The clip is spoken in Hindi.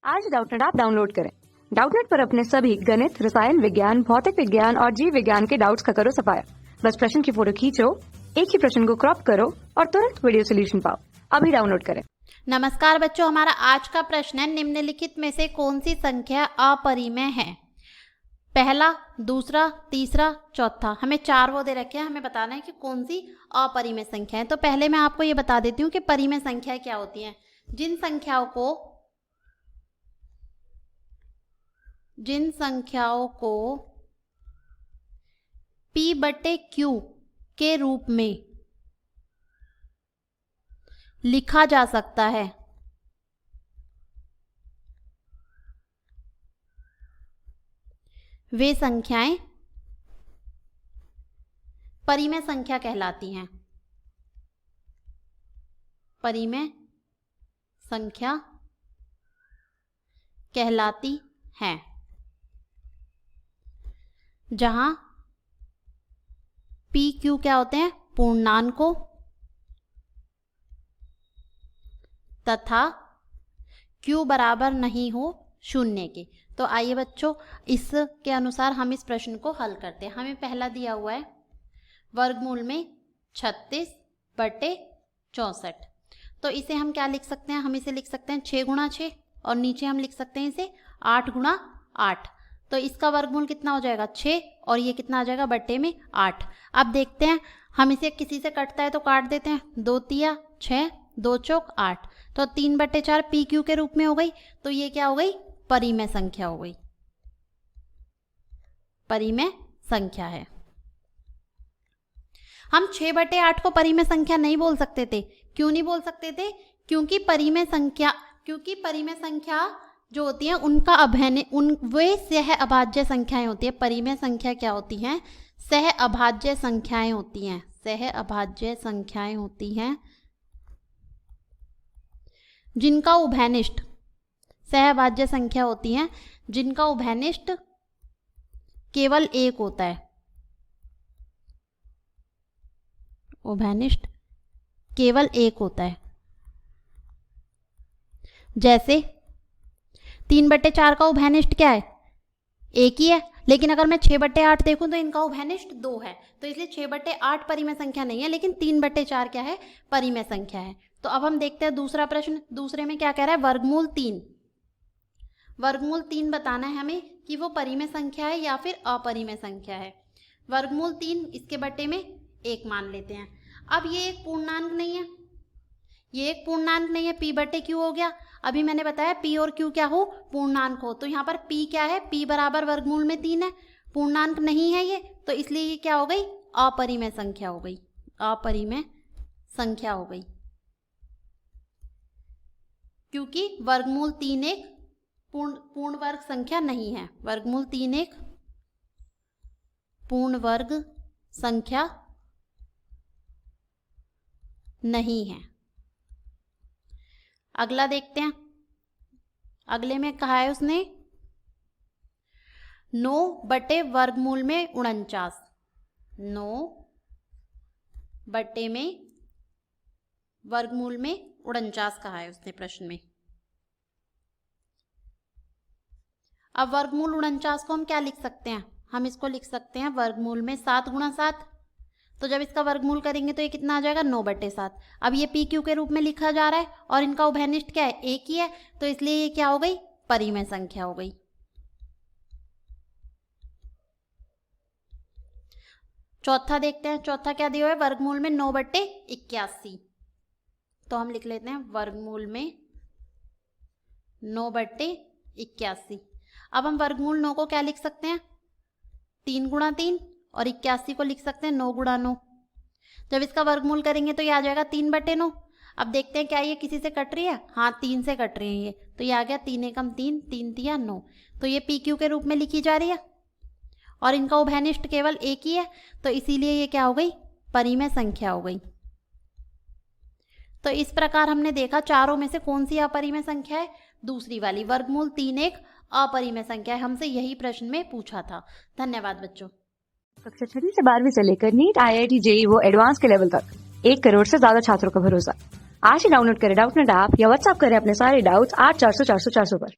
आज डाउटनेट ऐप डाउनलोड करें। डाउटनेट पर अपने सभी गणित, रसायन विज्ञान, भौतिक विज्ञान और जीव विज्ञान के डाउट्स का करो सफाया। बस प्रश्न की फोटो खींचो, एक ही प्रश्न को क्रॉप करो और तुरंत वीडियो सोल्यूशन पाओ। अभी डाउनलोड करें। नमस्कार बच्चों, हमारा आज का प्रश्न है निम्नलिखित में से कौन सी संख्या अपरिमेय है? पहला, दूसरा, तीसरा, चौथा। हमें चार वो दे रखे हैं, हमें बताना है कि कौन सी अपरिमेय संख्या है। तो पहले मैं आपको ये बता देती हूँ कि परिमेय संख्याएं क्या होती हैं। जिन संख्याओं को P/Q के रूप में लिखा जा सकता है वे संख्याएं परिमेय संख्या कहलाती हैं। परिमेय संख्या कहलाती हैं जहां PQ क्या होते हैं? पूर्णांकों तथा Q बराबर नहीं हो शून्य के। तो आइए बच्चों, इसके अनुसार हम इस प्रश्न को हल करते हैं। हमें पहला दिया हुआ है वर्गमूल में 36/64। तो इसे हम क्या लिख सकते हैं? हम इसे लिख सकते हैं 6 × 6 और नीचे हम लिख सकते हैं इसे 8 × 8। तो इसका वर्गमूल कितना हो जाएगा? 6 और ये कितना आ जाएगा? बट्टे में 8। अब देखते हैं, हम इसे किसी से कटता है तो काट देते हैं। 2 तिया 6, 2 चौक 8। तो 3/4 PQ के रूप में हो गई। तो ये क्या हो गई? परिमेय संख्या हो गई। परिमेय संख्या है। हम 6/8 को परिमेय संख्या नहीं बोल सकते थे। क्यों नहीं बोल सकते थे? क्योंकि परिमेय संख्या जो होती है उनका वे सह अभाज्य संख्याएं होती है। परिमेय संख्या क्या होती हैं? सह अभाज्य संख्याएं होती हैं। सह अभाज्य संख्याएं होती हैं जिनका उभयनिष्ठ, सहअभाज्य संख्या होती हैं जिनका उभयनिष्ठ केवल 1 होता है। उभयनिष्ठ केवल 1 होता है। जैसे 3/4 का उभयनिष्ठ क्या है? 1 ही है। लेकिन अगर मैं 6/8 देखूं तो इनका उभयनिष्ठ 2 है। तो इसलिए 6/8 परिमेय संख्या नहीं है, लेकिन 3/4 क्या है? परिमेय संख्या है। तो अब हम देखते हैं दूसरा प्रश्न। दूसरे में क्या कह रहा है? वर्गमूल 3। वर्गमूल 3 बताना है हमें कि वो परिमेय संख्या है या फिर अपरिमेय संख्या है। वर्गमूल 3 इसके बट्टे में 1 मान लेते हैं। अब ये एक पूर्णांक नहीं है, P/Q हो गया। अभी मैंने बताया P और Q क्या हो? पूर्णांक हो। तो यहाँ पर P क्या है? P बराबर वर्गमूल में 3 है। पूर्णांक नहीं है ये, तो इसलिए ये क्या हो गई? अपरिमेय संख्या हो गई। अपरिमेय संख्या हो गई, क्योंकि वर्गमूल 3 एक पूर्ण वर्ग संख्या नहीं है। वर्गमूल 3 एक पूर्ण वर्ग संख्या नहीं है। अगला देखते हैं। अगले में कहा है उसने 9/वर्गमूल में 49। 9/वर्गमूल में 49 कहा है उसने प्रश्न में। अब वर्गमूल 49 को हम क्या लिख सकते हैं? हम इसको लिख सकते हैं वर्गमूल में 7 × 7। तो जब इसका वर्गमूल करेंगे तो ये कितना आ जाएगा? 9/7। अब ये PQ के रूप में लिखा जा रहा है और इनका उभयनिष्ठ क्या है? 1 ही है। तो इसलिए ये क्या हो गई? परिमेय संख्या हो गई। चौथा देखते हैं। चौथा क्या दिया हुआ है? वर्गमूल में 9/81। तो हम लिख लेते हैं वर्गमूल में 9/81। अब हम वर्गमूल 9 को क्या लिख सकते हैं? 3 × 3 और 81 को लिख सकते हैं 9 × 9। जब इसका वर्गमूल करेंगे तो ये आ जाएगा 3/9। अब देखते हैं क्या ये किसी से कट रही है? हाँ, 3 से कट रही है ये। तो ये आ गया 3 × 3, 3 तिया 9। तो ये PQ के रूप में लिखी जा रही है और इनका उभयनिष्ठ केवल 1 ही है। तो इसीलिए ये क्या हो गई? परिमेय संख्या हो गई। तो इस प्रकार हमने देखा चारों में से कौन सी अपरिमेय संख्या है? दूसरी वाली। वर्गमूल 3 एक अपरिमेय संख्या है। हमसे यही प्रश्न में पूछा था। धन्यवाद बच्चों। कक्षा 6 से 12वीं से लेकर नीट, IIT, JEE वो एडवांस के लेवल तक 1 करोड़ से ज्यादा छात्रों का भरोसा। आज ही डाउनलोड करें डाउटनेट ऐप या व्हाट्सएप करें अपने सारे डाउट्स 8400 400 400 पर।